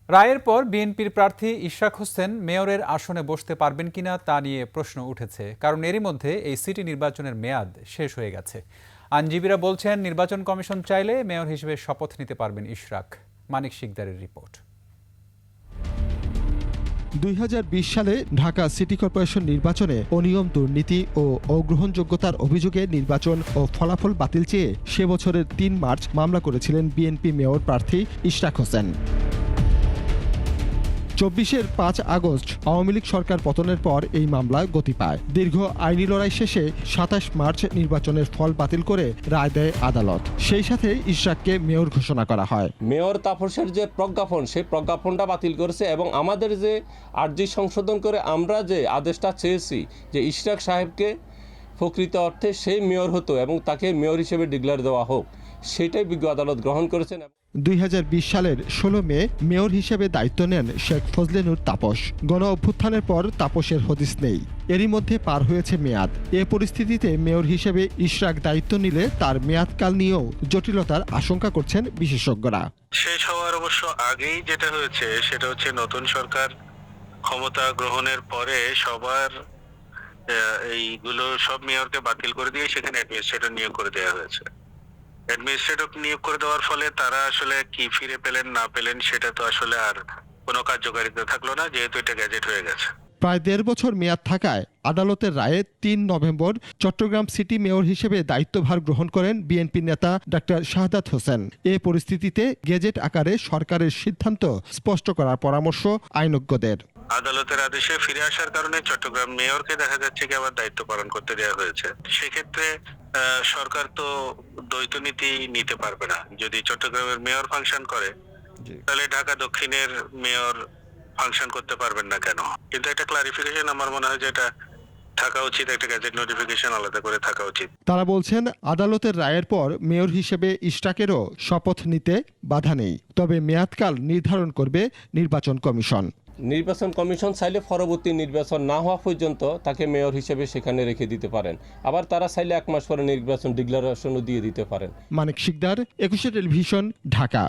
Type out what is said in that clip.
রায়ের পর বিএনপির প্রার্থী ইশরাক হোসেন মেয়রের আসনে বসতে পারবেন কিনা তা নিয়ে প্রশ্ন উঠেছে, কারণ এরই মধ্যে এই সিটি নির্বাচনের মেয়াদ শেষ হয়ে গেছে। আইনজীবীরা বলছেন, নির্বাচন কমিশন চাইলে মেয়র হিসেবে শপথ নিতে পারবেন ইশরাক। মানিক শিকদারের রিপোর্ট। ২০২০ সালে ঢাকা সিটি কর্পোরেশন নির্বাচনে অনিয়ম, দুর্নীতি ও অগ্রহণযোগ্যতার অভিযোগে নির্বাচন ও ফলাফল বাতিল চেয়ে সে বছরের ৩ মার্চ মামলা করেছিলেন বিএনপি মেয়র প্রার্থী ইশরাক হোসেন। ২৪-এর ৫ আগস্ট আওয়ামী লীগ সরকার পতনের পর এই মামলা গতি পায়। দীর্ঘ আইনি লড়াই শেষে ২৭ মার্চ নির্বাচনের ফল বাতিল করে রায় দেয় আদালত। সেই সাথে ইশরাককে মেয়র ঘোষণা করা হয়। মেয়র তাপসের যে প্রজ্ঞাপন, সেই প্রজ্ঞাপনটা বাতিল করেছে এবং আমাদের যে আর্জি সংশোধন করে আমরা যে আদেশটা চেয়েছি যে ইশরাক সাহেবকে প্রকৃত অর্থে সেই মেয়র হতো এবং তাকে মেয়র হিসেবে ডিক্লেয়ার দেওয়া হোক, সেটাই বিজ্ঞ আদালত গ্রহণ করেছেন। ২০২০ সালের ১৬ মে মেয়র হিসেবে দায়িত্ব নেন শেখ ফজলে নূর তাপস। গণ অভ্যুত্থানের পর তাপসের হদিস নেই। এরই মধ্যে পার হয়েছে মেয়াদ। এ পরিস্থিতিতে মেয়র হিসেবে ইশরাক দায়িত্ব নিলে তার মেয়াদকাল নিয়েও জটিলতার আশঙ্কা করছেন বিশেষজ্ঞরা। শেষ হওয়ার অবশ্য আগেই যেটা হয়েছে সেটা হচ্ছে নতুন সরকার ক্ষমতা গ্রহণের পরে সবার এইগুলো সব মেয়রকে বাতিল করে দিয়ে সেখানে অ্যাডমিনিস্ট্রেটর নিয়োগ করে দেওয়া হয়েছে। অ্যাডমিনিস্ট্রেটর নিয়োগ করে দেওয়ার ফলে তারা আসলে কি ফিরে পেলেন না পেলেন সেটা তো আসলে আর কোনো কার্যকারিতা থাকলো না, যেহেতু এটা গ্যাজেট হয়ে গেছে। প্রায় ১.৫ বছর মেয়াদ থাকায় আদালতের রায়ে ৩ নভেম্বর চট্টগ্রাম সিটি মেয়র হিসেবে দায়িত্বভার গ্রহণ করেন বিএনপি নেতা ডাক্তার শাহাদাত হোসেন। এ পরিস্থিতিতে গেজেট আকারে সরকারের সিদ্ধান্ত স্পষ্ট করার পরামর্শ আইনজ্ঞদের। আদালতের আদেশে ফিরে আসার কারণে চট্টগ্রাম মেয়রকে দেখা যাচ্ছে কি আবার দায়িত্ব পালন করতে দেওয়া হয়েছে। সেক্ষেত্রে সরকার তো দ্বৈত নীতি নিতে পারবে না। যদি চট্টগ্রামের মেয়র ফাংশন করে তাহলে ঢাকা দক্ষিণের মেয়র ফাংশন করতে পারবেন না কেন? কিন্তু একটা ক্লারিফিকেশন আমার মনে হয় যে এটা থাকা উচিত, একটা গ্যাজেট নোটিফিকেশন আলাদা করে থাকা উচিত। তারা বলছেন, আদালতের রায়ের পর মেয়র হিসেবে ইশরাকেরও শপথ নিতে বাধা নেই, তবে মেয়াদকাল নির্ধারণ করবে নির্বাচন কমিশন। নির্বাচন কমিশন চাইলে পরবর্তী নির্বাচন না হওয়া পর্যন্ত তাকে মেয়র হিসেবে সেখানে রেখে দিতে পারেন। আবার তারা চাইলে ১ মাস পরে নির্বাচন ডিক্লারেশনও দিয়ে দিতে পারেন। মানিক শিকদার, ২১ টেলিভিশন, ঢাকা।